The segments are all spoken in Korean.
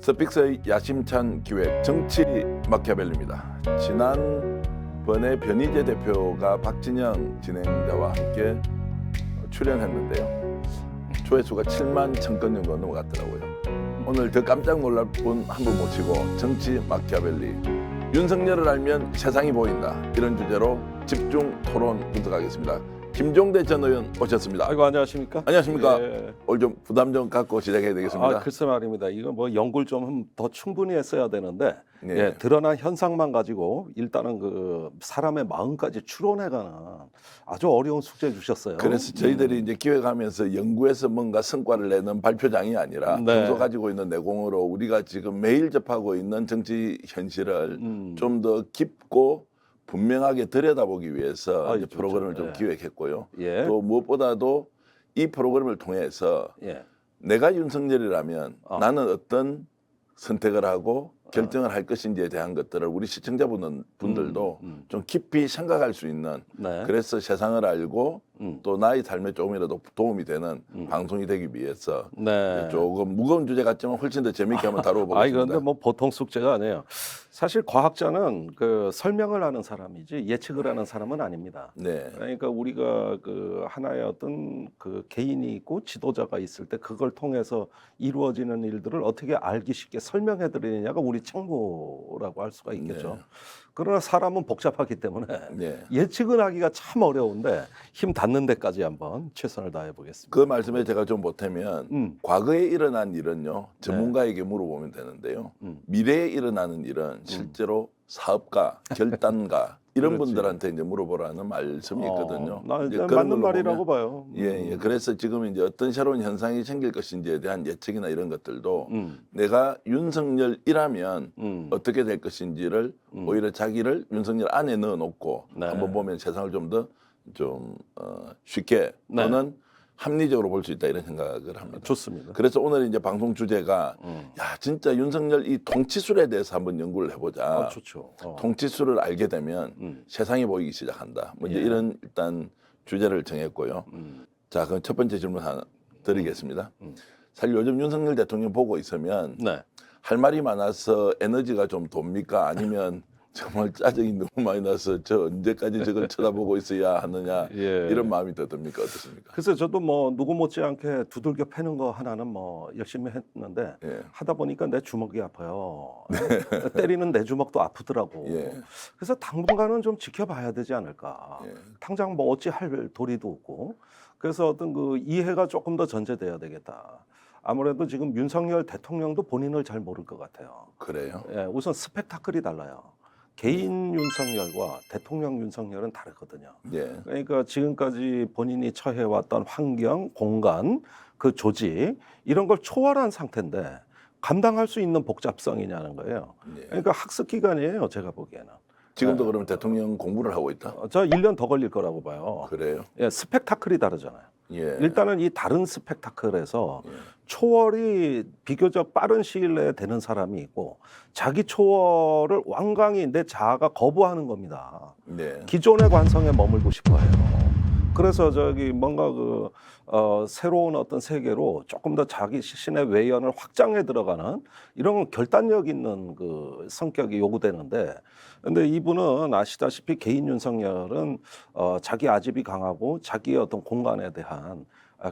스픽스의 야심찬 기획 정치 마키아벨리입니다. 지난번에 변희재 대표가 박진영 진행자와 함께 출연했는데요. 조회수가 7만 1,000건 정도 넘어갔더라고요. 오늘 더 깜짝 놀랄 분 한 분 모시고 정치 마키아벨리 윤석열을 알면 세상이 보인다, 이런 주제로 집중 토론 분석하겠습니다. 김종대 전 의원 오셨습니다. 아이고, 안녕하십니까? 안녕하십니까? 예. 오늘 좀 부담 좀 갖고 시작해야 되겠습니다. 글쎄 말입니다. 이거 뭐 연구를 좀 더 충분히 했어야 되는데 네. 예, 드러난 현상만 가지고 일단은 그 사람의 마음까지 추론해가는 아주 어려운 숙제 주셨어요. 그래서 저희들이 이제 기획하면서 연구해서 뭔가 성과를 내는 발표장이 아니라 네. 평소 가지고 있는 내공으로 우리가 지금 매일 접하고 있는 정치 현실을 좀 더 깊고 분명하게 들여다보기 위해서 이제 좋죠. 프로그램을 좀 예. 기획했고요. 예. 또 무엇보다도 이 프로그램을 통해서 예. 내가 윤석열이라면 나는 어떤 선택을 하고 결정을 할 것인지에 대한 것들을 우리 시청자분들도 좀 깊이 생각할 수 있는, 네. 그래서 세상을 알고 또 나의 삶에 조금이라도 도움이 되는 방송이 되기 위해서 네. 조금 무거운 주제 같지만 훨씬 더 재미있게 한번 다뤄보겠습니다. 아이, 그런데 뭐 보통 숙제가 아니에요. 사실 과학자는 그 설명을 하는 사람이지 예측을 하는 사람은 아닙니다. 네. 그러니까 우리가 그 하나의 어떤 그 개인이 있고 지도자가 있을 때 그걸 통해서 이루어지는 일들을 어떻게 알기 쉽게 설명해 드리느냐가 우리 책무라고 할 수가 있겠죠. 네. 그러나 사람은 복잡하기 때문에 네. 예측을 하기가 참 어려운데 힘 닿는 데까지 한번 최선을 다해 보겠습니다. 그 말씀에 제가 좀 보태면 과거에 일어난 일은요 전문가에게 물어보면 되는데요. 미래에 일어나는 일은 실제로 사업가, 결단가 이런 그렇지. 분들한테 이제 물어보라는 말씀이 있거든요. 이제 그런 맞는 걸로 말이라고 보면, 봐요. 예. 그래서 지금 이제 어떤 새로운 현상이 생길 것인지에 대한 예측이나 이런 것들도 내가 윤석열이라면 어떻게 될 것인지를 오히려 자기를 윤석열 안에 넣어놓고 네. 한번 보면 세상을 좀 더 쉽게 네. 또는 합리적으로 볼 수 있다, 이런 생각을 합니다. 좋습니다. 그래서 오늘 이제 방송 주제가 야, 진짜 윤석열 이 통치술에 대해서 한번 연구를 해보자. 좋죠. 통치술을 알게 되면 세상이 보이기 시작한다. 뭐 이제 예. 이런 일단 주제를 정했고요. 자, 그럼 첫 번째 질문 하나 드리겠습니다. 사실 요즘 윤석열 대통령 보고 있으면 네. 할 말이 많아서 에너지가 좀 돕니까? 아니면 정말 짜증이 너무 많이 나서 저 언제까지 저걸 쳐다보고 있어야 하느냐, 예. 이런 마음이 더 듭니까? 어떻습니까? 글쎄 저도 뭐 누구 못지않게 두들겨 패는 거 하나는 뭐 열심히 했는데 예. 하다 보니까 내 주먹이 아파요. 때리는 내 주먹도 아프더라고. 예. 그래서 당분간은 좀 지켜봐야 되지 않을까. 예. 당장 뭐 어찌 할 도리도 없고. 그래서 어떤 그 이해가 조금 더 전제돼야 되겠다. 아무래도 지금 윤석열 대통령도 본인을 잘 모를 것 같아요. 그래요? 예, 우선 스펙타클이 달라요. 개인 윤석열과 대통령 윤석열은 다르거든요. 예. 그러니까 지금까지 본인이 처해왔던 환경, 공간, 그 조직 이런 걸 초월한 상태인데 감당할 수 있는 복잡성이냐는 거예요. 예. 그러니까 학습 기간이에요, 제가 보기에는. 지금도 그러면 대통령 공부를 하고 있다? 저 1년 더 걸릴 거라고 봐요. 그래요? 예, 스펙타클이 다르잖아요. 예. 일단은 이 다른 스펙타클에서 초월이 비교적 빠른 시일 내에 되는 사람이 있고 자기 초월을 완강히 내 자아가 거부하는 겁니다. 네. 기존의 관성에 머물고 싶어 해요. 그래서 저기 뭔가 그 새로운 어떤 세계로 조금 더 자기 신의 외연을 확장해 들어가는 이런 결단력 있는 그 성격이 요구되는데, 근데 이분은 아시다시피 개인 윤석열은 자기 아집이 강하고 자기의 어떤 공간에 대한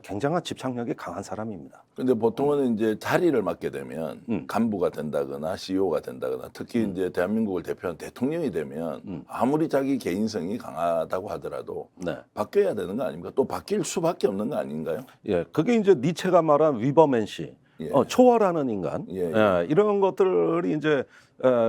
굉장한 집착력이 강한 사람입니다. 근데 보통은 이제 자리를 맡게 되면 간부가 된다거나 CEO가 된다거나 특히 이제 대한민국을 대표하는 대통령이 되면 아무리 자기 개인성이 강하다고 하더라도 네. 바뀌어야 되는 거 아닙니까? 또 바뀔 수밖에 없는 거 아닌가요? 예, 그게 이제 니체가 말한 위버맨시, 예. 초월하는 인간, 예, 예. 이런 것들이 이제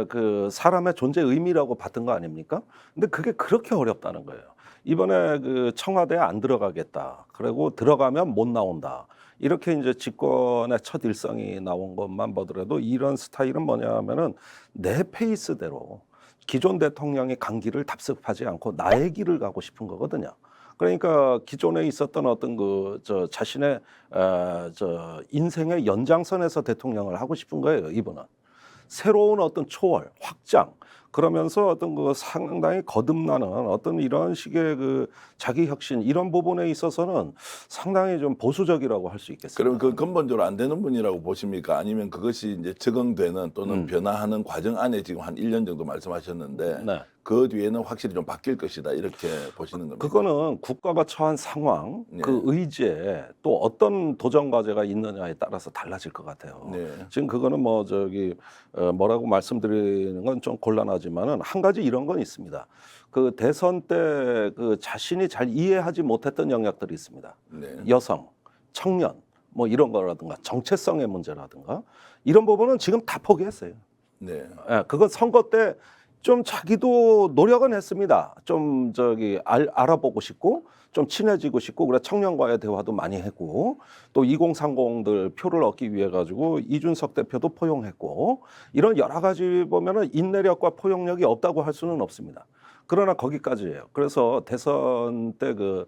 그 사람의 존재 의미라고 봤던 거 아닙니까? 근데 그게 그렇게 어렵다는 거예요. 이번에 그 청와대에 안 들어가겠다. 그리고 들어가면 못 나온다. 이렇게 이제 집권의 첫 일성이 나온 것만 보더라도 이런 스타일은 뭐냐면은 내 페이스대로 기존 대통령의 강기를 답습하지 않고 나의 길을 가고 싶은 거거든요. 그러니까 기존에 있었던 어떤 그 자신의 인생의 연장선에서 대통령을 하고 싶은 거예요, 이분은. 새로운 어떤 초월, 확장, 그러면서 어떤 그 상당히 거듭나는 어떤 이런 식의 그 자기 혁신 이런 부분에 있어서는 상당히 좀 보수적이라고 할 수 있겠습니다. 그럼 그 근본적으로 안 되는 분이라고 보십니까? 아니면 그것이 이제 적응되는 또는 변화하는 과정 안에 지금 한 1년 정도 말씀하셨는데 네. 그 뒤에는 확실히 좀 바뀔 것이다 이렇게 보시는 겁니다. 그거는 국가가 처한 상황, 네. 그 의지에 또 어떤 도전 과제가 있느냐에 따라서 달라질 것 같아요. 네. 지금 그거는 뭐 저기 뭐라고 말씀드리는 건 좀 곤란하지만은 한 가지 이런 건 있습니다. 그 대선 때 그 자신이 잘 이해하지 못했던 영역들이 있습니다. 네. 여성, 청년 뭐 이런 거라든가 정체성의 문제라든가 이런 부분은 지금 다 포기했어요. 네. 예, 그건 선거 때 좀 자기도 노력은 했습니다. 좀 저기 알아보고 싶고 좀 친해지고 싶고 그래 청년과의 대화도 많이 했고 또 2030들 표를 얻기 위해 가지고 이준석 대표도 포용했고 이런 여러 가지 보면은 인내력과 포용력이 없다고 할 수는 없습니다. 그러나 거기까지예요. 그래서 대선 때 그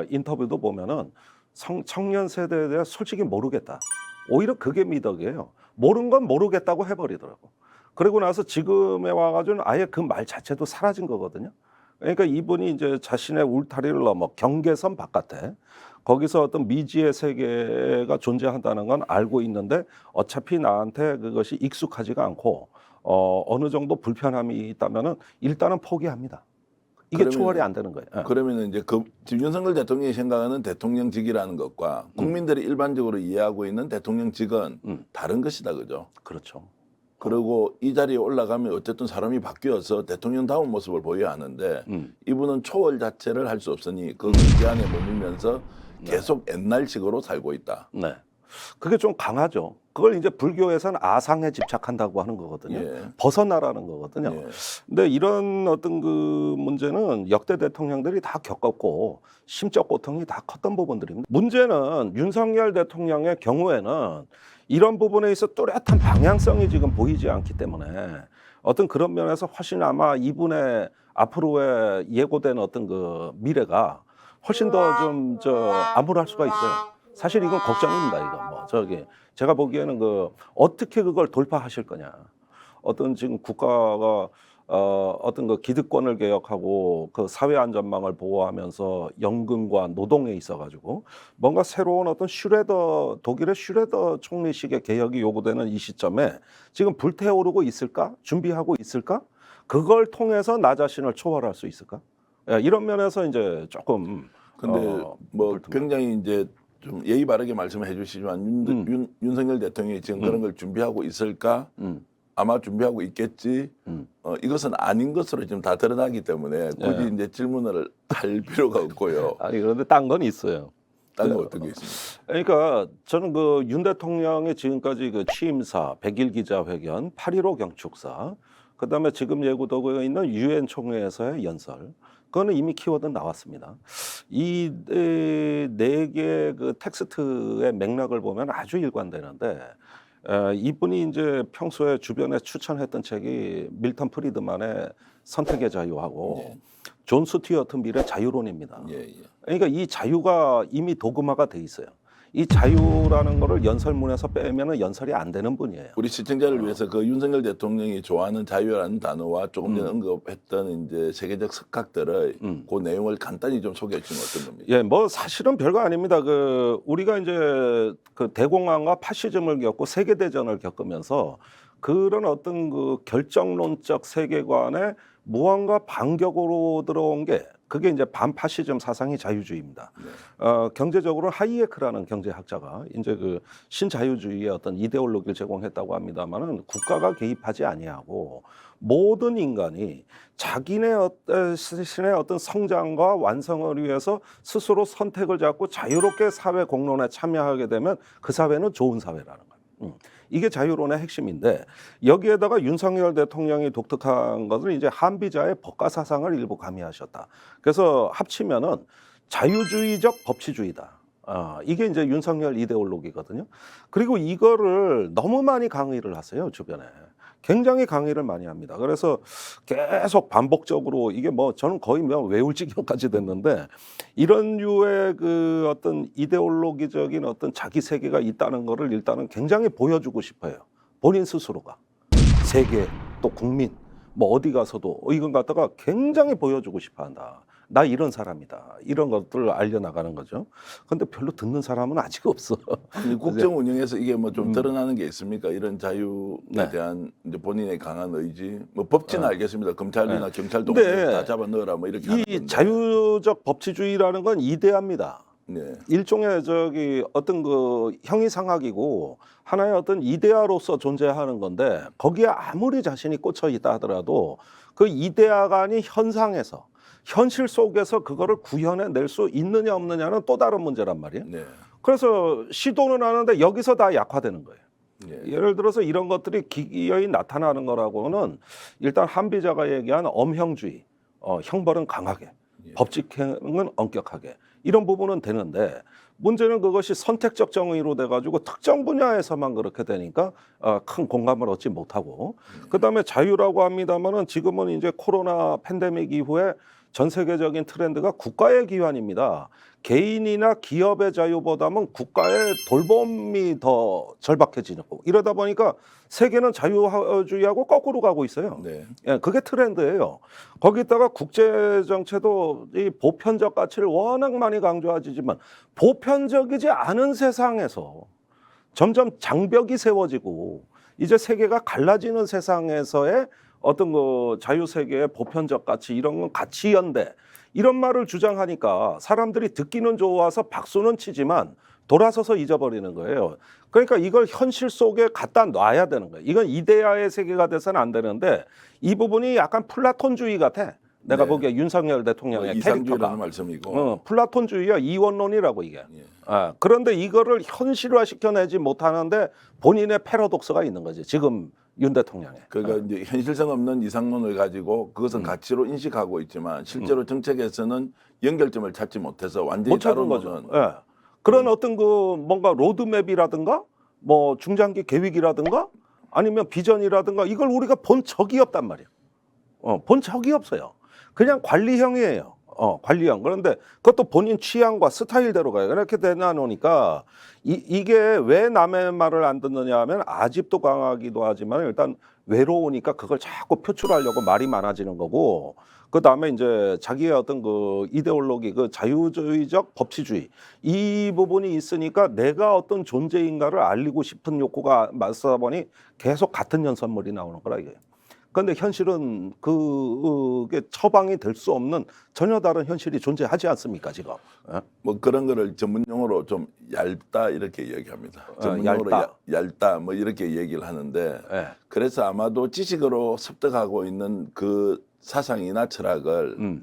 인터뷰도 보면은 청년 세대에 대해 솔직히 모르겠다. 오히려 그게 미덕이에요. 모르는 건 모르겠다고 해버리더라고. 그리고 나서 지금에 와가지고는 아예 그 말 자체도 사라진 거거든요. 그러니까 이분이 이제 자신의 울타리를 넘어 경계선 바깥에 거기서 어떤 미지의 세계가 존재한다는 건 알고 있는데 어차피 나한테 그것이 익숙하지가 않고 어느 정도 불편함이 있다면은 일단은 포기합니다. 이게 그러면- 초월이 안 되는 거예요. 예. 그러면은 이제 그 지금 윤석열 대통령이 생각하는 대통령직이라는 것과 국민들이 일반적으로 이해하고 있는 대통령직은 다른 것이다, 그죠? 그렇죠. 그리고 이 자리에 올라가면 어쨌든 사람이 바뀌어서 대통령다운 모습을 보여야 하는데 이분은 초월 자체를 할 수 없으니 그 기안에 머물면서 계속 옛날식으로 살고 있다. 네. 그게 좀 강하죠. 그걸 이제 불교에서는 아상에 집착한다고 하는 거거든요. 예. 벗어나라는 거거든요. 예. 근데 이런 어떤 그 문제는 역대 대통령들이 다 겪었고 심적 고통이 다 컸던 부분들입니다. 문제는 윤석열 대통령의 경우에는 이런 부분에 있어 뚜렷한 방향성이 지금 보이지 않기 때문에 어떤 그런 면에서 훨씬 아마 이분의 앞으로의 예고된 어떤 그 미래가 훨씬 더 좀 암울할 수가 있어요. 사실 이건 걱정입니다. 이거 뭐 저기 제가 보기에는 그 어떻게 그걸 돌파하실 거냐. 어떤 지금 국가가 어떤 그 기득권을 개혁하고 그 사회 안전망을 보호하면서 연금과 노동에 있어 가지고 뭔가 새로운 어떤 독일의 슈레더 총리식의 개혁이 요구되는 이 시점에 지금 불태오르고 있을까? 준비하고 있을까? 그걸 통해서 나 자신을 초월할 수 있을까? 예, 이런 면에서 이제 조금 근데 뭐 불투명. 굉장히 이제 좀 예의 바르게 말씀해 주시지만 윤석열 대통령이 지금 그런 걸 준비하고 있을까? 아마 준비하고 있겠지. 이것은 아닌 것으로 지금 다 드러나기 때문에 굳이 이제 질문을 할 필요가 없고요. 아니 그런데 딴 건 있어요. 다른 거 어떤 게 있습니까? 그러니까 저는 그 윤 대통령의 지금까지 그 취임사, 100일 기자회견, 8.15 경축사, 그다음에 지금 예고되고 있는 유엔 총회에서의 연설, 그거는 이미 키워드 나왔습니다. 이 네 개 그 텍스트의 맥락을 보면 아주 일관되는데 이분이 이제 평소에 주변에 추천했던 책이 밀턴 프리드만의 선택의 자유하고 존 스튜어트 밀의 자유론입니다. 예, 예. 그러니까 이 자유가 이미 도구화가 돼 있어요. 이 자유라는 거를 연설문에서 빼면은 연설이 안 되는 분이에요. 우리 시청자를 위해서 그 윤석열 대통령이 좋아하는 자유라는 단어와 조금 전에 언급했던 이제 세계적 석학들의 그 내용을 간단히 좀 소개해 주시면 어떤 겁니까? 예, 뭐 사실은 별거 아닙니다. 그 우리가 이제 그 대공황과 파시즘을 겪고 세계 대전을 겪으면서 그런 어떤 그 결정론적 세계관에 무언가 반격으로 들어온 게 그게 이제 반파시즘 사상이 자유주의입니다. 경제적으로 하이에크라는 경제학자가 이제 그 신자유주의의 어떤 이데올로기를 제공했다고 합니다만은 국가가 개입하지 아니하고 모든 인간이 자기네 자신의 어떤 성장과 완성을 위해서 스스로 선택을 잡고 자유롭게 사회 공론에 참여하게 되면 그 사회는 좋은 사회라는 거예요. 이게 자유론의 핵심인데 여기에다가 윤석열 대통령이 독특한 것은 이제 한비자의 법과 사상을 일부 가미하셨다. 그래서 합치면은 자유주의적 법치주의다. 이게 이제 윤석열 이데올로기거든요. 그리고 이거를 너무 많이 강의를 하세요, 주변에. 굉장히 강의를 많이 합니다. 그래서 계속 반복적으로 이게 뭐 저는 거의 뭐 외울 지경까지 됐는데 이런 류의 그 어떤 이데올로기적인 어떤 자기 세계가 있다는 거를 일단은 굉장히 보여주고 싶어요. 본인 스스로가. 세계 또 국민 뭐 어디 가서도 이건 갖다가 굉장히 보여주고 싶어한다. 나 이런 사람이다. 이런 것들을 알려나가는 거죠. 근데 별로 듣는 사람은 아직 없어. 아니, 국정 운영에서 이게 뭐 좀 음. 드러나는 게 있습니까? 이런 자유에 네. 대한 이제 본인의 강한 의지. 뭐 법치는 알겠습니다. 검찰이나 경찰도 근데 다 잡아 넣어라 뭐 이렇게 하는 이 건데. 자유적 법치주의라는 건 이데아입니다. 네. 일종의 어떤 그 형이상학이고 하나의 어떤 이데아로서 존재하는 건데 거기에 아무리 자신이 꽂혀 있다 하더라도 그 이데아가 아닌 현상에서 현실 속에서 그거를 구현해낼 수 있느냐 없느냐는 또 다른 문제란 말이에요. 네. 그래서 시도는 하는데 여기서 다 약화되는 거예요. 네. 예를 들어서 이런 것들이 기어이 나타나는 거라고는 일단 한비자가 얘기한 엄형주의, 형벌은 강하게, 예. 법칙행은 엄격하게 이런 부분은 되는데 문제는 그것이 선택적 정의로 돼가지고 특정 분야에서만 그렇게 되니까 큰 공감을 얻지 못하고 그다음에 자유라고 합니다만은 지금은 이제 코로나 팬데믹 이후에 전 세계적인 트렌드가 국가의 기환입니다. 개인이나 기업의 자유보다는 국가의 돌봄이 더 절박해지고 이러다 보니까 세계는 자유주의하고 거꾸로 가고 있어요. 네. 예, 그게 트렌드예요. 거기다가 국제 정체도 이 보편적 가치를 워낙 많이 강조하지만 보편적이지 않은 세상에서 점점 장벽이 세워지고 이제 세계가 갈라지는 세상에서의 어떤 그 자유 세계의 보편적 가치 이런 건 가치 연대 이런 말을 주장하니까 사람들이 듣기는 좋아서 박수는 치지만 돌아서서 잊어버리는 거예요. 그러니까 이걸 현실 속에 갖다 놔야 되는 거예요. 이건 이데아의 세계가 돼서는 안 되는데 이 부분이 약간 플라톤주의 같아. 내가 네. 보기에 윤석열 대통령의 이상주의라는 캐릭터가 말씀이고. 플라톤주의야 이원론이라고 이게. 예. 그런데 이거를 현실화 시켜내지 못하는데 본인의 패러독스가 있는 거지. 지금 윤 대통령의. 그러니까 이제 현실성 없는 이상론을 가지고 그것은 가치로 인식하고 있지만 실제로 정책에서는 연결점을 찾지 못해서 완전히 못 찾은 다른 거죠. 거는 예. 그런 어떤 그 뭔가 로드맵이라든가 뭐 중장기 계획이라든가 아니면 비전이라든가 이걸 우리가 본 적이 없단 말이에요. 본 적이 없어요. 그냥 관리형이에요. 관리형. 그런데 그것도 본인 취향과 스타일대로 가요. 이렇게 되나 놓으니까 이게 왜 남의 말을 안 듣느냐 하면 아집도 강하기도 하지만 일단 외로우니까 그걸 자꾸 표출하려고 말이 많아지는 거고 그 다음에 이제 자기의 어떤 그 이데올로기, 그 자유주의적 법치주의 이 부분이 있으니까 내가 어떤 존재인가를 알리고 싶은 욕구가 맞서다 보니 계속 같은 연산물이 나오는 거라 이게. 그런데 현실은 그게 처방이 될 수 없는 전혀 다른 현실이 존재하지 않습니까 지금? 뭐 그런 거를 전문 용어로 좀 얇다 이렇게 얘기합니다. 전문 용어로 얇다. 얇다 뭐 이렇게 얘기를 하는데 예. 그래서 아마도 지식으로 습득하고 있는 그 사상이나 철학을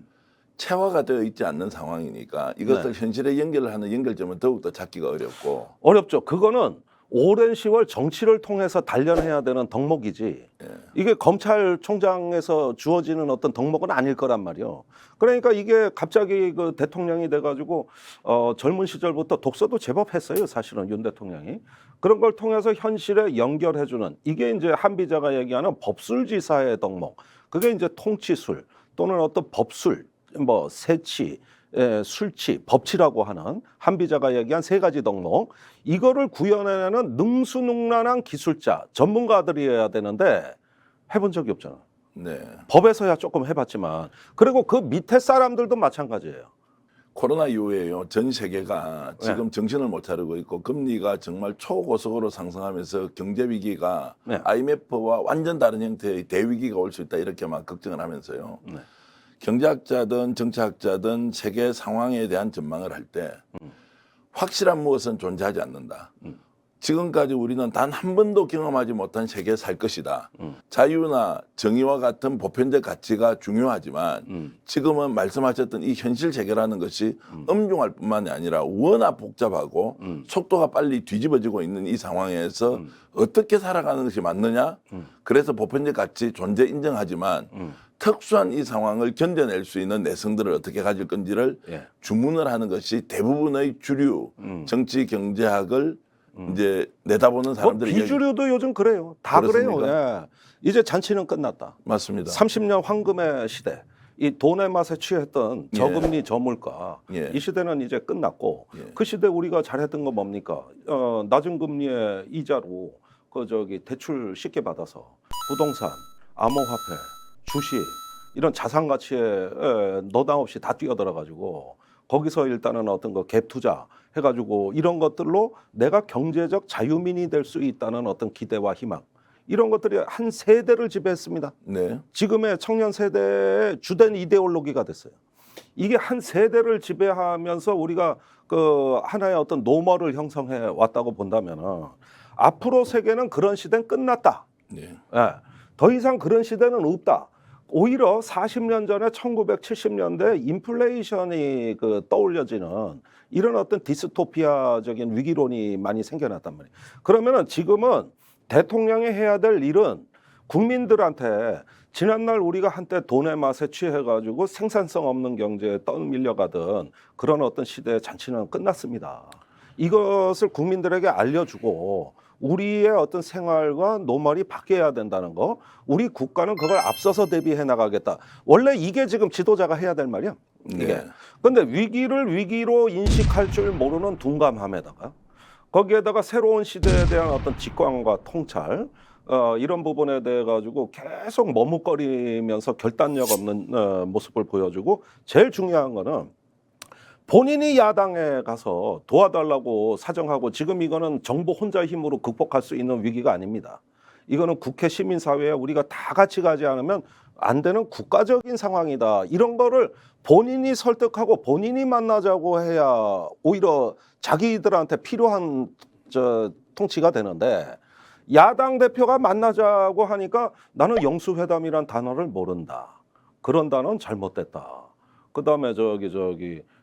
체화가 되어 있지 않는 상황이니까 이것을 현실에 연결을 하는 연결점은 더욱더 찾기가 어렵고 어렵죠. 그거는 오랜 세월 정치를 통해서 단련해야 되는 덕목이지. 이게 검찰총장에서 주어지는 어떤 덕목은 아닐 거란 말이요. 그러니까 이게 갑자기 그 대통령이 돼가지고 젊은 시절부터 독서도 제법 했어요. 사실은 윤 대통령이 그런 걸 통해서 현실에 연결해주는 이게 이제 한비자가 얘기하는 법술지사의 덕목. 그게 이제 통치술 또는 어떤 법술, 뭐 세치. 술치, 법치라고 하는 한비자가 얘기한 세 가지 덕목 이거를 구현해내는 능수능란한 기술자, 전문가들이어야 되는데 해본 적이 없잖아. 네. 법에서야 조금 해봤지만 그리고 그 밑에 사람들도 마찬가지예요. 코로나 이후에요. 전 세계가 지금 정신을 못 차리고 있고 금리가 정말 초고속으로 상승하면서 경제 위기가 IMF와 완전 다른 형태의 대위기가 올 수 있다 이렇게 막 걱정을 하면서요. 경제학자든 정치학자든 세계 상황에 대한 전망을 할 때 확실한 무엇은 존재하지 않는다. 지금까지 우리는 단 한 번도 경험하지 못한 세계에 살 것이다. 자유나 정의와 같은 보편적 가치가 중요하지만 지금은 말씀하셨던 이 현실 세계라는 것이 엄중할 뿐만이 아니라 워낙 복잡하고 속도가 빨리 뒤집어지고 있는 이 상황에서 어떻게 살아가는 것이 맞느냐. 그래서 보편적 가치 존재 인정하지만 특수한 이 상황을 견뎌낼 수 있는 내성들을 어떻게 가질 건지를 주문을 하는 것이 대부분의 주류 정치 경제학을 이제 내다보는 사람들이 비주류도 요즘 그래요. 다 그렇습니까? 그래요. 예. 이제 잔치는 끝났다. 맞습니다. 30년 황금의 시대. 이 돈의 맛에 취했던 저금리 저물가 이 시대는 이제 끝났고 그 시대 우리가 잘했던 거 뭡니까? 낮은 금리의 이자로 대출 쉽게 받아서 부동산, 암호화폐, 주식 이런 자산 가치에 너당 없이 다 뛰어들어 가지고 거기서 일단은 어떤 거 갭 투자 해가지고 이런 것들로 내가 경제적 자유민이 될 수 있다는 어떤 기대와 희망 이런 것들이 한 세대를 지배했습니다. 네. 지금의 청년 세대의 주된 이데올로기가 됐어요. 이게 한 세대를 지배하면서 우리가 그 하나의 어떤 노멀을 형성해 왔다고 본다면은 앞으로 세계는 그런 시대는 끝났다. 네. 예, 더 이상 그런 시대는 없다. 오히려 40년 전에 1970년대 인플레이션이 그 떠올려지는 이런 어떤 디스토피아적인 위기론이 많이 생겨났단 말이에요. 그러면은 지금은 대통령이 해야 될 일은 국민들한테 지난날 우리가 한때 돈의 맛에 취해가지고 생산성 없는 경제에 떠밀려가던 그런 어떤 시대의 잔치는 끝났습니다. 이것을 국민들에게 알려주고 우리의 어떤 생활과 노멀이 바뀌어야 된다는 거, 우리 국가는 그걸 앞서서 대비해 나가겠다. 원래 이게 지금 지도자가 해야 될 말이야. 이게. 네. 근데 위기를 위기로 인식할 줄 모르는 둔감함에다가 거기에다가 새로운 시대에 대한 어떤 직관과 통찰 이런 부분에 대해 가지고 계속 머뭇거리면서 결단력 없는 모습을 보여주고 제일 중요한 거는 본인이 야당에 가서 도와달라고 사정하고 지금 이거는 정부 혼자 힘으로 극복할 수 있는 위기가 아닙니다. 이거는 국회 시민사회에 우리가 다 같이 가지 않으면 안 되는 국가적인 상황이다. 이런 거를 본인이 설득하고 본인이 만나자고 해야 오히려 자기들한테 필요한 통치가 되는데 야당 대표가 만나자고 하니까 나는 영수회담이란 단어를 모른다. 그런 단어는 잘못됐다. 그다음에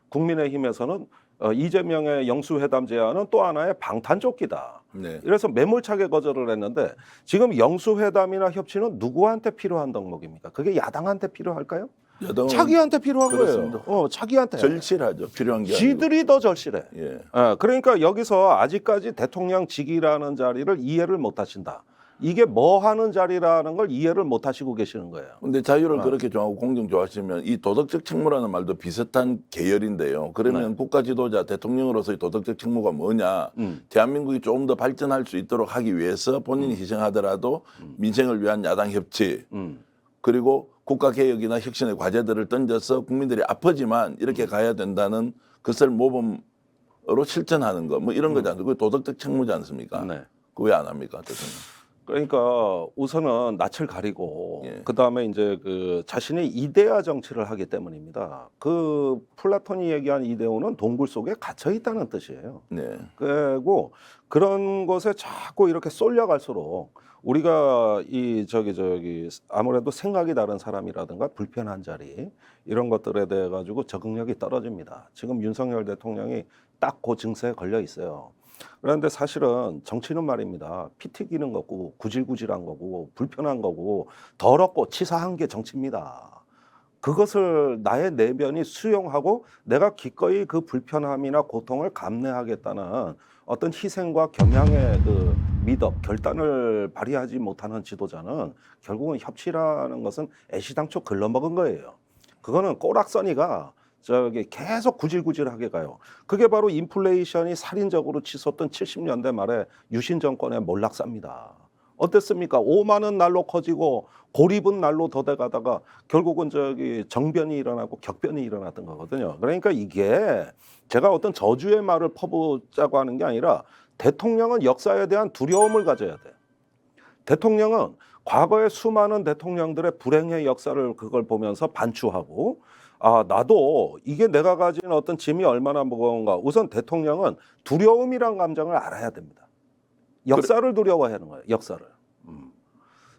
국민의힘에서는 이재명의 영수회담 제안은 또 하나의 방탄조끼다. 네. 이래서 매몰차게 거절을 했는데 지금 영수회담이나 협치는 누구한테 필요한 덕목입니까? 그게 야당한테 필요할까요? 여당은 자기한테 필요한 그렇습니다. 거예요. 자기한테. 절실하죠. 필요한 게 아니고. 지들이 더 절실해. 예. 그러니까 여기서 아직까지 대통령직이라는 자리를 이해를 못 하신다. 이게 뭐 하는 자리라는 걸 이해를 못 하시고 계시는 거예요. 근데 자유를 그렇게 좋아하고 공정 좋아하시면 이 도덕적 책무라는 말도 비슷한 계열인데요. 그러면 국가 지도자 대통령으로서의 도덕적 책무가 뭐냐? 대한민국이 조금 더 발전할 수 있도록 하기 위해서 본인이 희생하더라도 민생을 위한 야당 협치 그리고 국가 개혁이나 혁신의 과제들을 던져서 국민들이 아프지만 이렇게 가야 된다는 것을 모범으로 실천하는 거 뭐 이런 거지 않습니까? 그게 도덕적 책무지 않습니까? 네. 그거 왜 안 합니까, 대통령? 그러니까 우선은 낯을 가리고 예. 그다음에 이제 그 자신의 이데아 정치를 하기 때문입니다. 그 플라톤이 얘기한 이데오는 동굴 속에 갇혀 있다는 뜻이에요. 네. 그리고 그런 것에 자꾸 이렇게 쏠려갈수록 우리가 아무래도 생각이 다른 사람이라든가 불편한 자리 이런 것들에 대해 가지고 적응력이 떨어집니다. 지금 윤석열 대통령이 딱 그 증세에 걸려 있어요. 그런데 사실은 정치는 말입니다. 피 튀기는 거고 구질구질한 거고 불편한 거고 더럽고 치사한 게 정치입니다. 그것을 나의 내면이 수용하고 내가 기꺼이 그 불편함이나 고통을 감내하겠다는 어떤 희생과 겸양의 그 미덕, 결단을 발휘하지 못하는 지도자는 결국은 협치라는 것은 애시당초 글러먹은 거예요. 그거는 꼬락서니가 계속 구질구질하게 가요. 그게 바로 인플레이션이 살인적으로 치솟던 70년대 말에 유신 정권의 몰락사입니다. 어땠습니까? 오만은 날로 커지고 고립은 날로 더뎌가다가 결국은 정변이 일어나고 격변이 일어났던 거거든요. 그러니까 이게 제가 어떤 저주의 말을 퍼붓자고 하는 게 아니라 대통령은 역사에 대한 두려움을 가져야 돼. 대통령은 과거의 수많은 대통령들의 불행의 역사를 그걸 보면서 반추하고 나도 이게 내가 가진 어떤 짐이 얼마나 무거운가. 우선 대통령은 두려움이란 감정을 알아야 됩니다. 역사를 두려워하는 거예요. 역사를.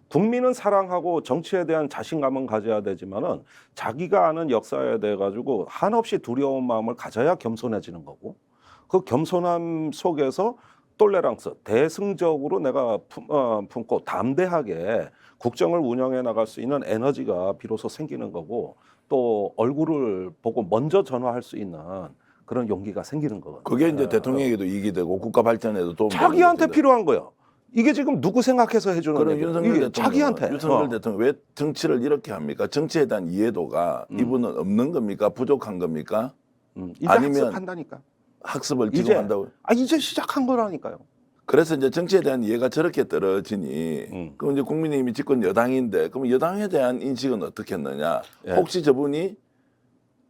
국민은 사랑하고 정치에 대한 자신감은 가져야 되지만은 자기가 아는 역사에 대해 가지고 한없이 두려운 마음을 가져야 겸손해지는 거고 그 겸손함 속에서 똘레랑스 대승적으로 내가 품고 담대하게 국정을 운영해 나갈 수 있는 에너지가 비로소 생기는 거고 또 얼굴을 보고 먼저 전화할 수 있는 그런 용기가 생기는 거거든요. 그게 이제 대통령에게도 이익이 되고 국가 발전에도 도움이 자기한테 되는 필요한 거예요. 이게 지금 누구 생각해서 해주는 그럼 얘기예요? 윤석열 이게 대통령, 자기한테. 윤석열 대통령 왜 정치를 이렇게 합니까? 정치에 대한 이해도가 이분은 없는 겁니까? 부족한 겁니까? 이제 아니면 학습한다니까. 학습을 지금 한다고? 이제 시작한 거라니까요. 그래서 이제 정치에 대한 이해가 저렇게 떨어지니 그럼 이제 국민의힘이 집권 여당인데 그럼 여당에 대한 인식은 어떻게 했느냐? 예. 혹시 저분이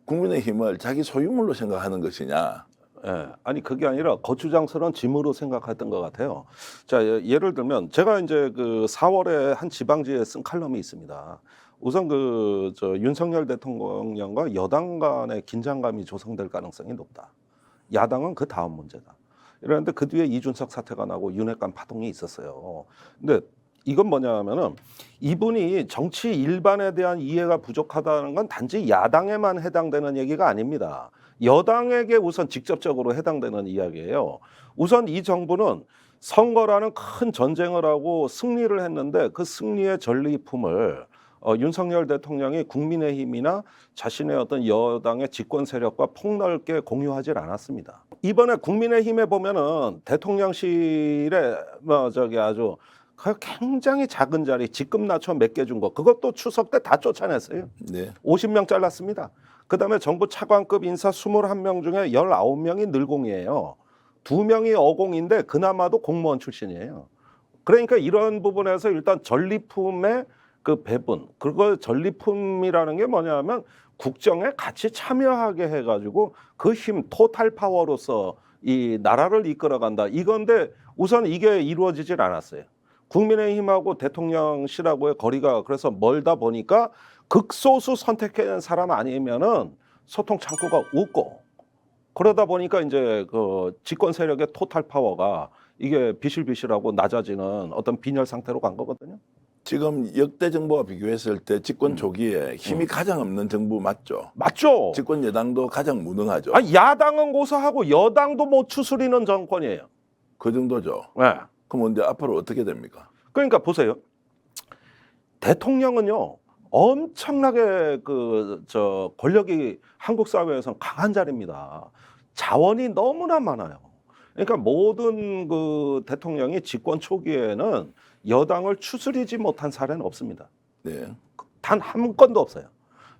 국민의힘을 자기 소유물로 생각하는 것이냐? 예, 아니 그게 아니라 거추장스러운 짐으로 생각했던 것 같아요. 자, 예를 들면 제가 이제 그 4월에 한 지방지에 쓴 칼럼이 있습니다. 우선 그 윤석열 대통령과 여당 간의 긴장감이 조성될 가능성이 높다. 야당은 그 다음 문제다. 이러는데 그 뒤에 이준석 사태가 나고 윤핵관 파동이 있었어요. 근데 이건 뭐냐면은 이분이 정치 일반에 대한 이해가 부족하다는 건 단지 야당에만 해당되는 얘기가 아닙니다. 여당에게 우선 직접적으로 해당되는 이야기예요. 우선 이 정부는 선거라는 큰 전쟁을 하고 승리를 했는데 그 승리의 전리품을 윤석열 대통령이 국민의힘이나 자신의 어떤 여당의 집권 세력과 폭넓게 공유하지 않았습니다. 이번에 국민의힘에 보면은 대통령실에 아주 굉장히 작은 자리 직급 낮춰 몇 개 준 거 그것도 추석 때 다 쫓아냈어요. 네. 50명 잘랐습니다. 그다음에 정부 차관급 인사 21명 중에 19명이 늘공이에요. 2명이 어공인데 그나마도 공무원 출신이에요. 그러니까 이런 부분에서 일단 전리품의 그 배분, 그걸 전리품이라는 게 뭐냐면 국정에 같이 참여하게 해가지고 그 힘, 토탈 파워로서 이 나라를 이끌어간다. 이건데 우선 이게 이루어지질 않았어요. 국민의힘하고 대통령실하고의 거리가 그래서 멀다 보니까 극소수 선택한 사람 아니면은 소통 창구가 없고 그러다 보니까 이제 그 집권 세력의 토탈 파워가 이게 비실비실하고 낮아지는 어떤 빈혈 상태로 간 거거든요. 지금 역대 정부와 비교했을 때 집권 초기에 힘이 가장 없는 정부 맞죠? 맞죠? 집권 여당도 가장 무능하죠. 아니, 야당은 고사하고 여당도 못 추스리는 정권이에요. 그 정도죠. 네. 그럼 근데 앞으로 어떻게 됩니까? 그러니까 보세요. 대통령은요 엄청나게 권력이 한국 사회에서는 강한 자리입니다. 자원이 너무나 많아요. 그러니까 모든 그 대통령이 집권 초기에는 여당을 추스리지 못한 사례는 없습니다. 네. 단 한 건도 없어요.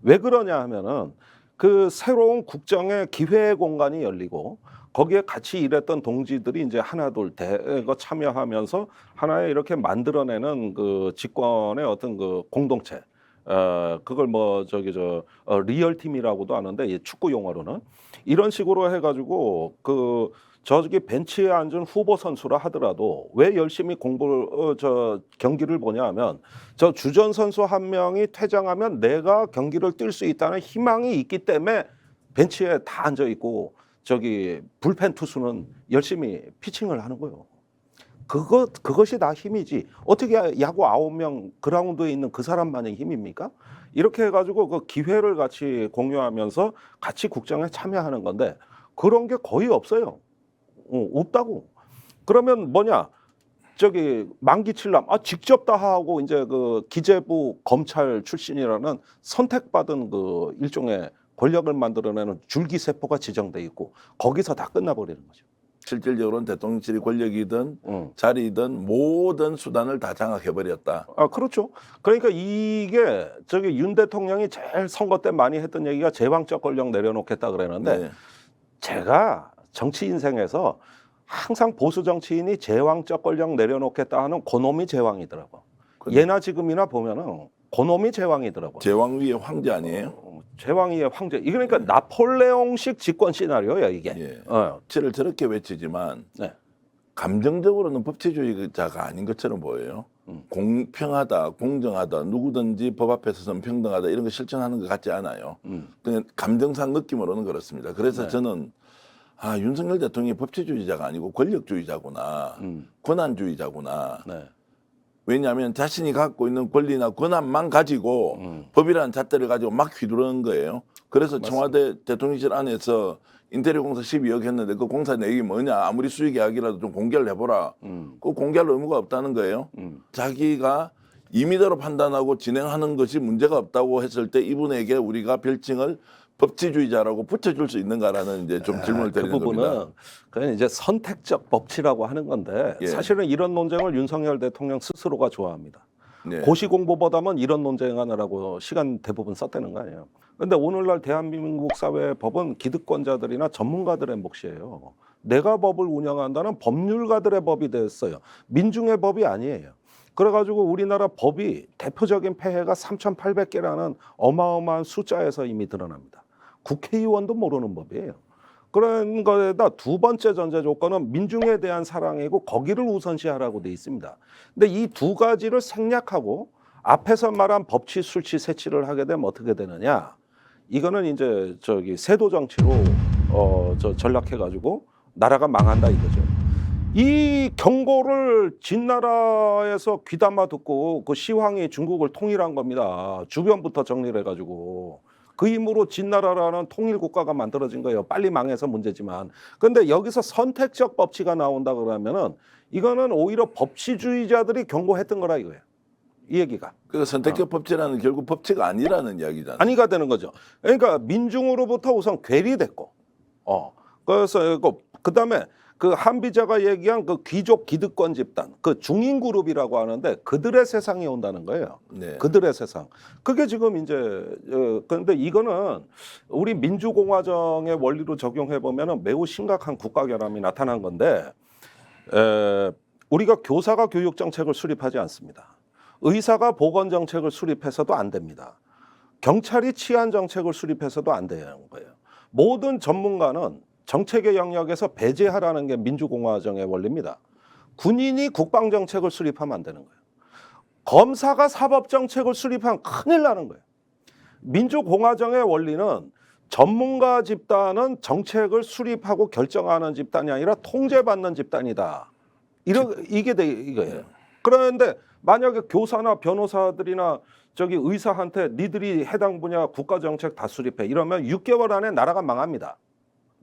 왜 그러냐 하면은 그 새로운 국정의 기회의 공간이 열리고 거기에 같이 일했던 동지들이 이제 하나둘 대거 참여하면서 하나의 이렇게 만들어내는 그 집권의 어떤 그 공동체. 그걸 리얼 팀이라고도 하는데 이 축구 용어로는 이런 식으로 해가지고 저기 벤치에 앉은 후보 선수라 하더라도 왜 열심히 경기를 보냐 하면 저 주전 선수 한 명이 퇴장하면 내가 경기를 뛸 수 있다는 희망이 있기 때문에 벤치에 다 앉아 있고 저기 불펜 투수는 열심히 피칭을 하는 거예요. 그것이 다 힘이지. 어떻게 야구 9명 그라운드에 있는 그 사람만의 힘입니까? 이렇게 해가지고 그 기회를 같이 공유하면서 같이 국정에 참여하는 건데 그런 게 거의 없어요. 없다고. 그러면 뭐냐? 만기칠람 직접 다 하고 이제 그 기재부 검찰 출신이라는 선택받은 그 일종의 권력을 만들어내는 줄기세포가 지정돼 있고 거기서 다 끝나버리는 거죠. 실질적으로는 대통령실이 권력이든 자리든 모든 수단을 다 장악해버렸다. 그렇죠. 그러니까 이게 윤 대통령이 제일 선거 때 많이 했던 얘기가 제왕적 권력 내려놓겠다 그랬는데 네. 제가 정치 인생에서 항상 보수 정치인이 제왕적 권력 내려놓겠다 하는 고놈이 제왕이더라고. 예나 지금이나 보면은 고놈이 제왕이더라고. 제왕 위의 황제 아니에요? 제왕 위의 황제. 이게 그러니까 나폴레옹식 집권 시나리오야 이게. 예. 정치를 저렇게 외치지만 네. 감정적으로는 법치주의자가 아닌 것처럼 보여요. 공평하다, 공정하다, 누구든지 법 앞에 서는 평등하다 이런 거 실천하는 것 같지 않아요. 그냥 감정상 느낌으로는 그렇습니다. 그래서 네. 저는 윤석열 대통령이 법치주의자가 아니고 권력주의자구나, 권한주의자구나. 네. 왜냐하면 자신이 갖고 있는 권리나 권한만 가지고 법이라는 잣대를 가지고 막 휘두르는 거예요. 그래서 맞습니다. 청와대 대통령실 안에서 인테리어 공사 12억 했는데 그 공사 내역이 뭐냐 아무리 수익 계약이라도 좀 공개를 해보라. 그 공개할 의무가 없다는 거예요. 자기가 임의대로 판단하고 진행하는 것이 문제가 없다고 했을 때 이분에게 우리가 별칭을 법치주의자라고 붙여줄 수 있는가라는 이제 좀 질문을 드리는 그 부분은 겁니다. 그냥 이제 선택적 법치라고 하는 건데 예. 사실은 이런 논쟁을 윤석열 대통령 스스로가 좋아합니다. 네. 고시공부보다는 이런 논쟁하느라고 시간 대부분 썼다는 거 아니에요. 그런데 오늘날 대한민국 사회의 법은 기득권자들이나 전문가들의 몫이에요. 내가 법을 운영한다는 법률가들의 법이 됐어요. 민중의 법이 아니에요. 그래가지고 우리나라 법이 대표적인 폐해가 3,800개라는 어마어마한 숫자에서 이미 드러납니다. 국회의원도 모르는 법이에요. 그런 거에다 두 번째 전제 조건은 민중에 대한 사랑이고 거기를 우선시하라고 돼 있습니다. 근데 이 두 가지를 생략하고 앞에서 말한 법치, 술치, 세치를 하게 되면 어떻게 되느냐? 이거는 이제 세도 정치로 전락해가지고 나라가 망한다 이거죠. 이 경고를 진나라에서 귀담아 듣고 그 시황이 중국을 통일한 겁니다. 주변부터 정리를 해가지고 그 힘으로 진나라라는 통일 국가가 만들어진 거예요. 빨리 망해서 문제지만. 그런데 여기서 선택적 법치가 나온다 그러면은 이거는 오히려 법치주의자들이 경고했던 거라 이거예요. 이 얘기가. 그 선택적 법치라는 결국 법치가 아니라는 이야기잖아요. 아니가 되는 거죠. 그러니까 민중으로부터 우선 괴리됐고, 그래서 그다음에 그 한비자가 얘기한 그 귀족 기득권 집단, 그 중인 그룹이라고 하는데 그들의 세상이 온다는 거예요. 네. 그들의 세상. 그게 지금 이제 그런데 이거는 우리 민주공화정의 원리로 적용해 보면은 매우 심각한 국가 결함이 나타난 건데 우리가 교사가 교육 정책을 수립하지 않습니다. 의사가 보건 정책을 수립해서도 안 됩니다. 경찰이 치안 정책을 수립해서도 안 되는 거예요. 모든 전문가는 정책의 영역에서 배제하라는 게 민주공화정의 원리입니다. 군인이 국방정책을 수립하면 안 되는 거예요. 검사가 사법정책을 수립하면 큰일 나는 거예요. 민주공화정의 원리는 전문가 집단은 정책을 수립하고 결정하는 집단이 아니라 통제받는 집단이다. 이게 이거예요. 그런데 만약에 교사나 변호사들이나 의사한테 니들이 해당 분야 국가정책 다 수립해 이러면 6개월 안에 나라가 망합니다.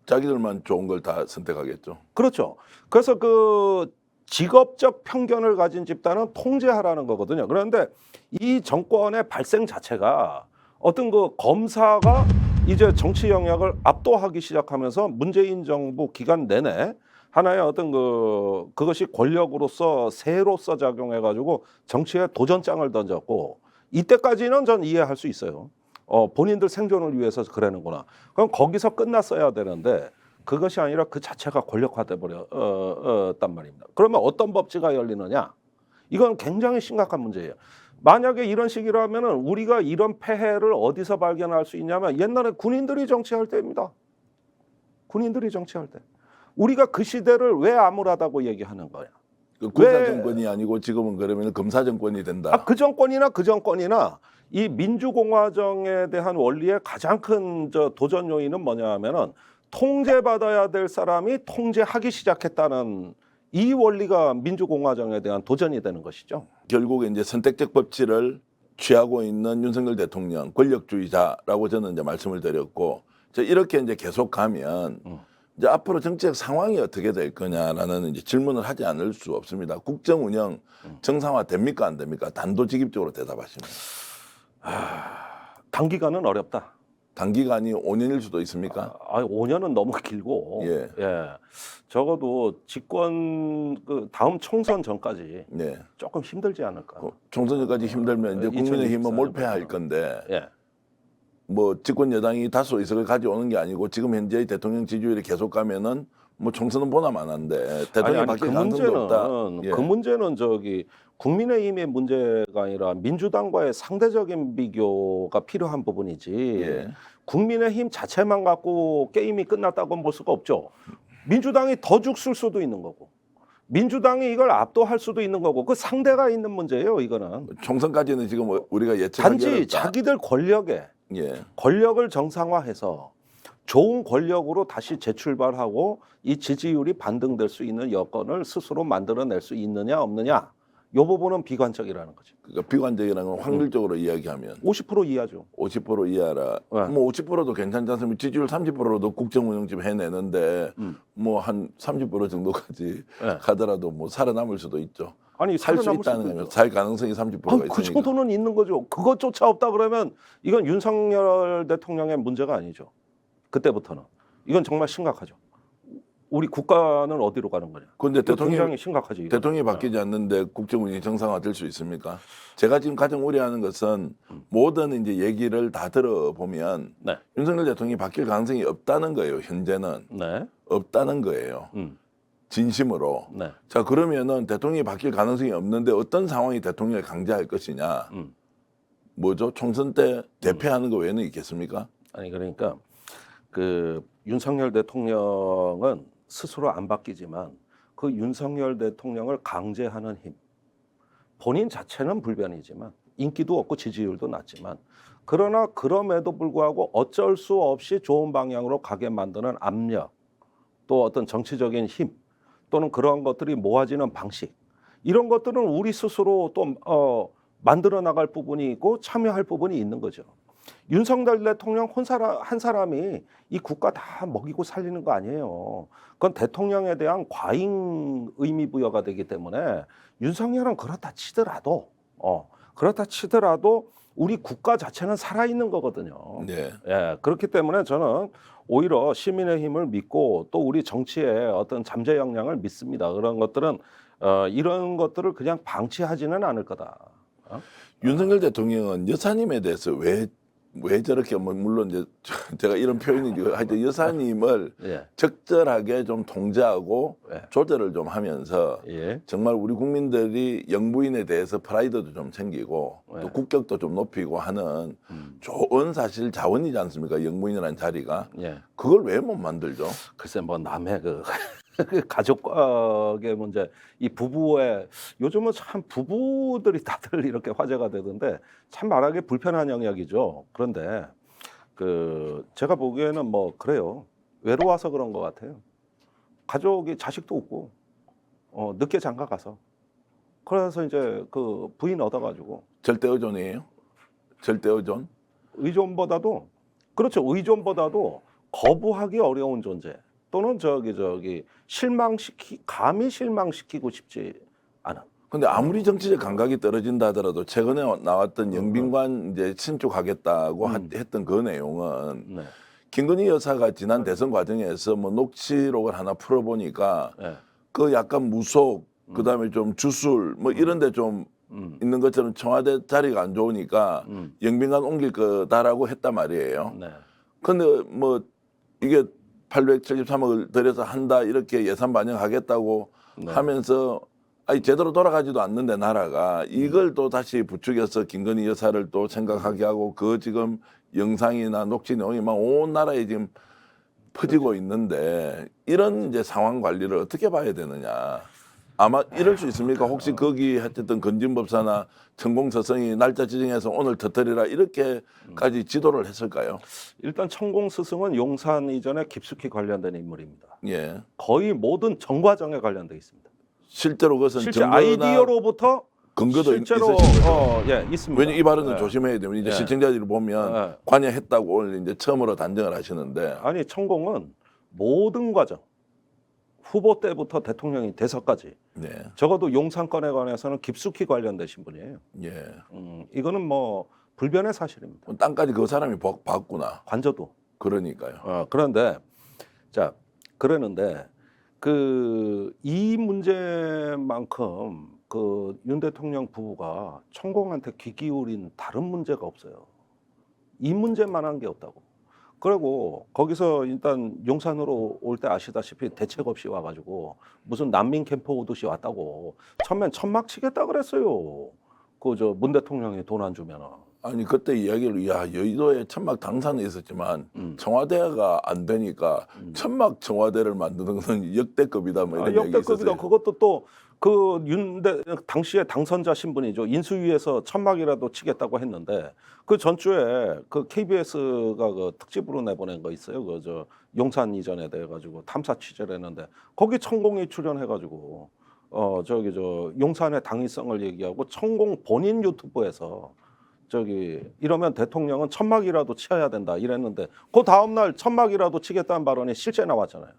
자기들만 좋은 걸 다 선택하겠죠. 그렇죠. 그래서 그 직업적 편견을 가진 집단은 통제하라는 거거든요. 그런데 이 정권의 발생 자체가 어떤 그 검사가 이제 정치 영역을 압도하기 시작하면서 문재인 정부 기간 내내 하나의 어떤 그것이 권력으로서 새로서 작용해가지고 정치에 도전장을 던졌고 이때까지는 전 이해할 수 있어요. 본인들 생존을 위해서 그러는구나. 그럼 거기서 끝났어야 되는데 그것이 아니라 그 자체가 권력화돼 버렸단 말입니다. 그러면 어떤 법치가 열리느냐? 이건 굉장히 심각한 문제예요. 만약에 이런 식이라면은 우리가 이런 폐해를 어디서 발견할 수 있냐면 옛날에 군인들이 정치할 때입니다. 군인들이 정치할 때. 우리가 그 시대를 왜 암울하다고 얘기하는 거야? 그 군사 정권이 아니고 지금은 그러면 검사 정권이 된다. 그 정권이나 이 민주공화정에 대한 원리의 가장 큰 도전 요인은 뭐냐 하면은 통제받아야 될 사람이 통제하기 시작했다는 이 원리가 민주공화정에 대한 도전이 되는 것이죠. 결국에 이제 선택적 법치를 취하고 있는 윤석열 대통령 권력주의자라고 저는 이제 말씀을 드렸고 이렇게 이제 계속 가면 이제 앞으로 정치적 상황이 어떻게 될 거냐라는 이제 질문을 하지 않을 수 없습니다. 국정 운영 정상화 됩니까 안 됩니까? 단도직입적으로 대답하시면. 단기간은 어렵다. 단기간이 5년일 수도 있습니까? 5년은 너무 길고, 예. 적어도 집권 다음 총선 전까지 네. 조금 힘들지 않을까. 총선 전까지 힘들면 이제 국민의힘은 몰패할 건데, 뭐 집권 여당이 다수 의석을 가져오는 게 아니고 지금 현재 대통령 지지율이 계속 가면은 뭐 총선은 보나마나인데 대통령 바뀔 가능성도 없다. 그 문제는 국민의힘의 문제가 아니라 민주당과의 상대적인 비교가 필요한 부분이지. 국민의힘 자체만 갖고 게임이 끝났다고 볼 수가 없죠. 민주당이 더 죽을 수도 있는 거고, 민주당이 이걸 압도할 수도 있는 거고, 그 상대가 있는 문제예요. 이거는 총선까지는 지금 우리가 예측하기 단지 어렵다. 자기들 권력을 정상화해서 좋은 권력으로 다시 재출발하고 이 지지율이 반등될 수 있는 여건을 스스로 만들어낼 수 있느냐 없느냐, 이 부분은 비관적이라는 거죠. 그러니까 비관적이라는 건 확률적으로 이야기하면 50% 이하죠. 50% 이하라. 뭐 50%도 괜찮지 않습니까? 지지율 30%도 국정 운영 좀 해내는데 뭐 한 30% 정도까지 가더라도 뭐 살아남을 수도 있죠. 아니 살 수 있다는 거면 살 가능성이 30%가 있으니까. 그 정도는 있는 거죠. 그것조차 없다 그러면 이건 윤석열 대통령의 문제가 아니죠. 그때부터는 이건 정말 심각하죠. 우리 국가는 어디로 가는 거냐? 그런데 굉장히 심각하지. 이건. 대통령이 바뀌지 않는데 국정 운영이 정상화될 수 있습니까? 제가 지금 가장 우려하는 것은 모든 이제 얘기를 다 들어보면 윤석열 대통령이 바뀔 가능성이 없다는 거예요. 현재는. 없다는 거예요. 진심으로. 네. 자, 그러면은 대통령이 바뀔 가능성이 없는데 어떤 상황이 대통령을 강제할 것이냐? 뭐죠? 총선 때 대패하는 거 외에는 있겠습니까? 아니 그러니까 그 윤석열 대통령은 스스로 안 바뀌지만 그 윤석열 대통령을 강제하는 힘, 본인 자체는 불변이지만 인기도 없고 지지율도 낮지만 그러나 그럼에도 불구하고 어쩔 수 없이 좋은 방향으로 가게 만드는 압력, 또 어떤 정치적인 힘 또는 그런 것들이 모아지는 방식, 이런 것들은 우리 스스로 또 만들어 나갈 부분이 있고 참여할 부분이 있는 거죠. 윤석열 대통령 한 사람이 이 국가 다 먹이고 살리는 거 아니에요. 그건 대통령에 대한 과잉 의미 부여가 되기 때문에 윤석열은 그렇다 치더라도 우리 국가 자체는 살아있는 거거든요. 네. 예, 그렇기 때문에 저는 오히려 시민의 힘을 믿고 또 우리 정치의 어떤 잠재 역량을 믿습니다. 그런 것들은 이런 것들을 그냥 방치하지는 않을 거다. 윤석열 대통령은 여사님에 대해서 왜 저렇게 뭐 물론 이제 제가 이런 표현이죠. 하여튼 여사님을 예. 적절하게 좀 통제하고 예. 조절을 좀 하면서 예. 정말 우리 국민들이 영부인에 대해서 프라이드도 좀 생기고 예. 또 국격도 좀 높이고 하는 좋은 사실 자원이지 않습니까? 영부인이라는 자리가. 예. 그걸 왜 못 만들죠? 글쎄 뭐 남의 그 가족의 문제, 이 부부의 요즘은 참 부부들이 다들 이렇게 화제가 되던데 참 말하기 불편한 영역이죠. 그런데 그 제가 보기에는 뭐 그래요. 외로워서 그런 것 같아요. 가족이 자식도 없고 늦게 장가 가서 그래서 이제 그 부인 얻어가지고 절대 의존이에요? 절대 의존? 의존보다도 그렇죠. 의존보다도 거부하기 어려운 존재. 또는 감히 실망시키고 싶지 않은. 근데 아무리 정치적 감각이 떨어진다 하더라도 최근에 나왔던 영빈관 이제 신축하겠다고 했던 그 내용은 네. 김건희 여사가 지난 대선 과정에서 뭐 녹취록을 하나 풀어보니까 네. 그 약간 무속 그다음에 좀 주술 뭐 이런 데 좀 있는 것처럼 청와대 자리가 안 좋으니까 영빈관 옮길 거다라고 했단 말이에요. 네. 근데 뭐 이게 873억을 들여서 한다 이렇게 예산 반영하겠다고 네. 하면서 아니 제대로 돌아가지도 않는데 나라가 이걸 또 다시 부추겨서 김건희 여사를 또 생각하게 하고 그 지금 영상이나 녹취 내용이 막 온 나라에 지금 퍼지고 있는데 이런 이제 상황 관리를 어떻게 봐야 되느냐. 아마 이럴 수 있습니까? 혹시 거기 했던 건진법사나 천공서성이 날짜 지정해서 오늘 터뜨리라 이렇게까지 지도를 했을까요? 일단 천공 스승은 용산 이전에 깊숙이 관련된 인물입니다. 예. 거의 모든 정과정에 관련돼 있습니다. 실제로 그것은 실제 증거나 아이디어로부터 근거도 실제로 있으신 거죠? 예, 있습니다. 왜냐 이 발언은 예. 조심해야 됩니다. 이제 예. 시청자들이 보면 예. 관여했다고 오늘 이제 처음으로 단정을 하시는데 아니 천공은 모든 과정 후보 때부터 대통령이 돼서까지 네. 적어도 용산건에 관해서는 깊숙이 관련되신 분이에요. 예. 이거는 뭐 불변의 사실입니다. 땅까지 그 사람이 봤구나. 관저도. 그러니까요. 그런데 자 그러는데 그 이 문제만큼 그 윤 대통령 부부가 천공한테 귀 기울인 다른 문제가 없어요. 이 문제만한 게 없다고. 그리고 거기서 일단 용산으로 올 때 아시다시피 대책 없이 와가지고 무슨 난민 캠프 오듯이 왔다고 처음엔 천막 치겠다 그랬어요. 그 저 문 대통령이 돈 안 주면은. 아니 그때 이야기를 야 여의도에 천막 당사는 있었지만 청와대가 안 되니까 천막 청와대를 만드는 건 역대급이다 뭐 이런 얘기 역대급이다. 있었어요. 그것도 또 그 당시에 당선자 신분이죠. 인수위에서 천막이라도 치겠다고 했는데 그 전주에 그 KBS가 그 특집으로 내보낸 거 있어요. 그 저 용산 이전에 대해 가지고 탐사 취재를 했는데 거기 천공이 출연해가지고 저 용산의 당위성을 얘기하고 천공 본인 유튜브에서 이러면 대통령은 천막이라도 치어야 된다 이랬는데 그 다음 날 천막이라도 치겠다는 발언이 실제 나왔잖아요.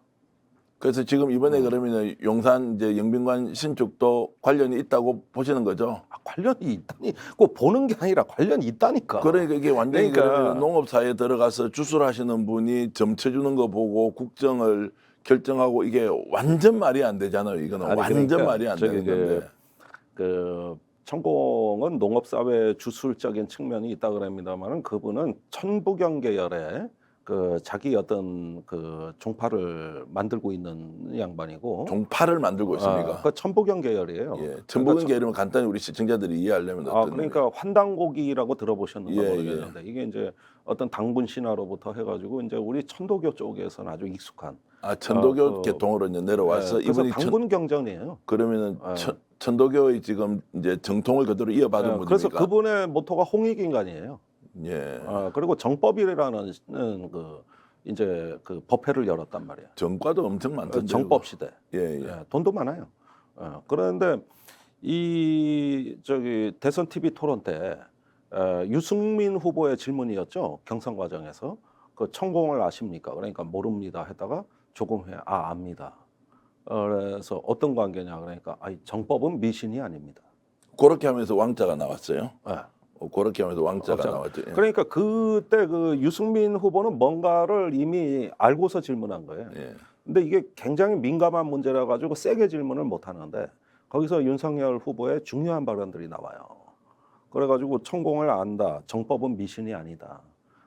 그래서 지금 이번에 그러면 용산 이제 영빈관 신축도 관련이 있다고 보시는 거죠? 관련이 있다니, 꼭 보는 게 아니라 관련이 있다니까. 그러니까 이게 완전히 그러니까. 그러면 농업사에 들어가서 주술하시는 분이 점쳐주는 거 보고 국정을 결정하고 이게 완전 말이 안 되잖아요. 이거는 아니, 완전 그러니까 말이 안 되는 건데. 그 천공은 농업사회 주술적인 측면이 있다 그럽니다만은 그분은 천부경 계열의 그 자기 어떤 그 종파를 만들고 있는 양반이고 종파를 만들고 있습니까? 그 천부경 계열이에요. 예, 천부경 계열이면 간단히 우리 시청자들이 이해하려면 어떤 그러니까 환당고기라고 들어보셨는가 예, 모르겠는데 이게 이제 어떤 당분 신화로부터 해가지고 이제 우리 천도교 쪽에서는 아주 익숙한 천도교 계통으로 이제 내려와서 그래서 이분이 당분 경전이에요. 그러면은 천도교의 지금 이제 정통을 그대로 이어받은 분입니까? 그래서 그분의 모토가 홍익인간이에요. 예. 그리고 정법이라는 그 이제 그 법회를 열었단 말이에요. 정과도 엄청 많던데. 정법 시대. 예. 돈도 많아요. 그런데 이 저기 대선 TV 토론 때 유승민 후보의 질문이었죠. 경선 과정에서 그 천공을 아십니까? 그러니까 모릅니다. 했다가 조금 후에 압니다. 그래서 어떤 관계냐? 그러니까 정법은 미신이 아닙니다. 그렇게 하면서 왕자가 나왔어요. 네. 그렇게 하면서 왕자가 나왔죠. 예. 그러니까 그때 그 유승민 후보는 뭔가를 이미 알고서 질문한 거예요. 예. 근데 이게 굉장히 민감한 문제라 가지고 세게 질문을 못 하는데 거기서 윤석열 후보의 중요한 발언들이 나와요. 그래가지고 천공을 안다. 정법은 미신이 아니다.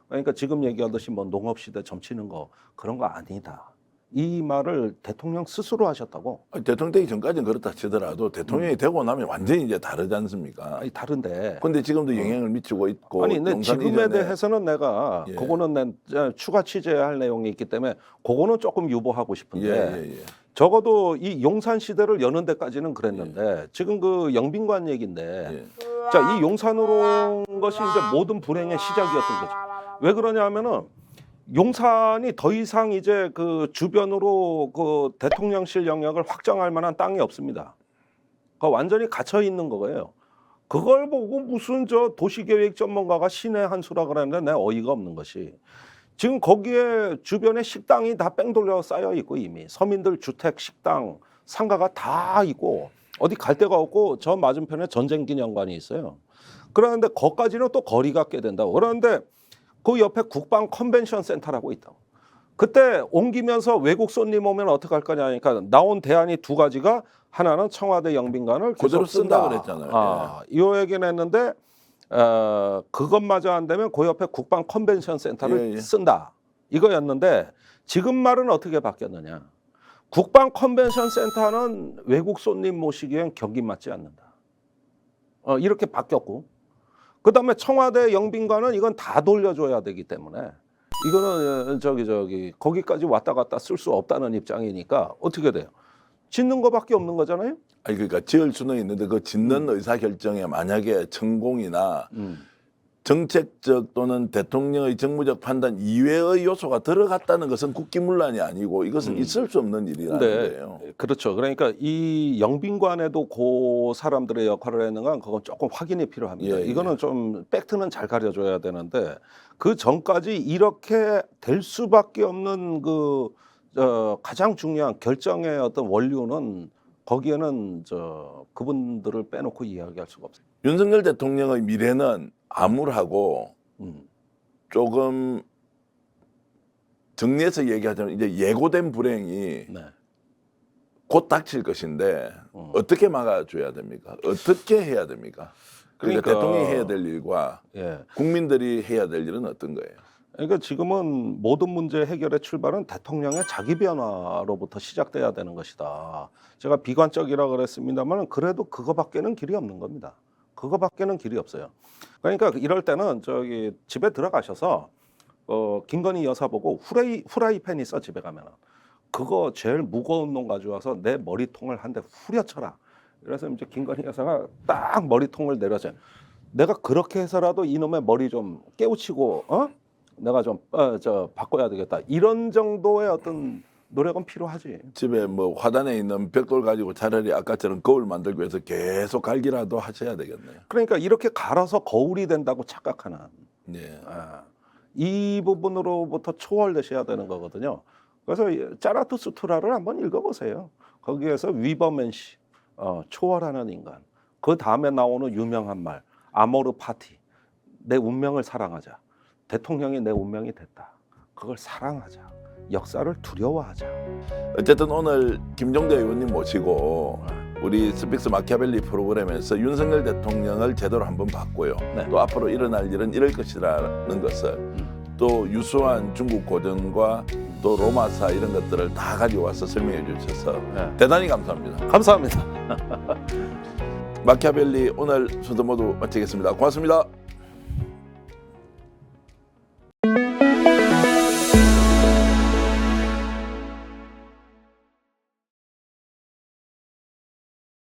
그러니까 지금 얘기하듯이 뭐 농업시대 점치는 거 그런 거 아니다. 이 말을 대통령 스스로 하셨다고. 대통령 되기 전까지는 그렇다 치더라도 대통령이 되고 나면 완전히 이제 다르지 않습니까? 다른데. 근데 지금도 영향을 미치고 있고. 근데 지금에 대해서는 내가 예. 그거는 추가 취재할 내용이 있기 때문에 그거는 조금 유보하고 싶은데 예. 적어도 이 용산 시대를 여는 데까지는 그랬는데 지금 그 영빈관 얘기인데 예. 자, 이 용산으로 온 것이 이제 모든 불행의 시작이었던 거죠. 왜 그러냐면은 용산이 더 이상 이제 그 주변으로 그 대통령실 영역을 확장할 만한 땅이 없습니다. 그 완전히 갇혀 있는 거예요. 그걸 보고 무슨 저 도시계획 전문가가 신의 한 수라 그랬는데 내 어이가 없는 것이 지금 거기에 주변에 식당이 다 뺑 돌려 쌓여 있고 이미 서민들 주택, 식당, 상가가 다 있고 어디 갈 데가 없고 저 맞은편에 전쟁기념관이 있어요. 그런데 거기까지는 또 거리가 꽤 된다고. 그런데 그 옆에 국방 컨벤션 센터라고 있다고. 그때 옮기면서 외국 손님 오면 어떻게 할 거냐 하니까 나온 대안이 두 가지가 하나는 청와대 영빈관을 그대로 계속 쓴다 그랬잖아요. 이 얘기는 했는데 그것마저 안 되면 그 옆에 국방 컨벤션 센터를 쓴다. 이거였는데 지금 말은 어떻게 바뀌었느냐. 국방 컨벤션 센터는 외국 손님 모시기엔 경기 맞지 않는다. 이렇게 바뀌었고 그다음에 청와대 영빈관은 이건 다 돌려줘야 되기 때문에 이거는 거기까지 왔다 갔다 쓸 수 없다는 입장이니까 어떻게 돼요? 짓는 거밖에 없는 거잖아요. 그러니까 지을 수는 있는데 그 짓는 의사 결정에 만약에 천공이나 정책적 또는 대통령의 정무적 판단 이외의 요소가 들어갔다는 것은 국기문란이 아니고 이것은 있을 수 없는 일이라는 거예요. 그렇죠. 그러니까 이 영빈관에도 그 사람들의 역할을 했는 건 그건 조금 확인이 필요합니다. 이거는 좀 팩트는 잘 가려줘야 되는데 그 전까지 이렇게 될 수밖에 없는 그 가장 중요한 결정의 어떤 원료는 거기에는 그분들을 빼놓고 이야기할 수가 없어요. 윤석열 대통령의 미래는 암울하고 조금 정리해서 얘기하자면 이제 예고된 불행이 곧 닥칠 것인데 어떻게 막아줘야 됩니까? 어떻게 해야 됩니까? 그러니까 대통령이 해야 될 일과 국민들이 해야 될 일은 어떤 거예요? 그러니까 지금은 모든 문제 해결의 출발은 대통령의 자기 변화로부터 시작돼야 되는 것이다. 제가 비관적이라 그랬습니다만 그래도 그거밖에는 길이 없는 겁니다. 그거밖에는 길이 없어요. 그러니까 이럴 때는 집에 들어가셔서 김건희 여사 보고 후라이팬 있어 집에 가면은 그거 제일 무거운 놈 가져와서 내 머리통을 한 대 후려쳐라. 그래서 이제 김건희 여사가 딱 머리통을 내려줘요. 내가 그렇게 해서라도 이놈의 머리 좀 깨우치고 내가 좀 바꿔야 되겠다. 이런 정도의 어떤 노력은 필요하지. 집에 뭐 화단에 있는 벽돌 가지고 차라리 아까처럼 거울 만들기 위해서 계속 갈기라도 하셔야 되겠네요. 그러니까 이렇게 갈아서 거울이 된다고 착각하는 이 부분으로부터 초월되셔야 되는 거거든요. 그래서 짜라투스트라를 한번 읽어보세요. 거기에서 위버맨시 초월하는 인간. 그 다음에 나오는 유명한 말 아모르 파티. 내 운명을 사랑하자. 대통령이 내 운명이 됐다. 그걸 사랑하자. 역사를 두려워하자. 어쨌든 오늘 김종대 의원님 모시고 우리 스픽스 마키아벨리 프로그램에서 윤석열 대통령을 제대로 한번 봤고요. 또 앞으로 일어날 일은 이럴 것이라는 것을 또 유수한 중국 고전과 또 로마사 이런 것들을 다 가져와서 설명해 주셔서 네. 대단히 감사합니다. 감사합니다. 마키아벨리 오늘 순서 모두 마치겠습니다. 고맙습니다.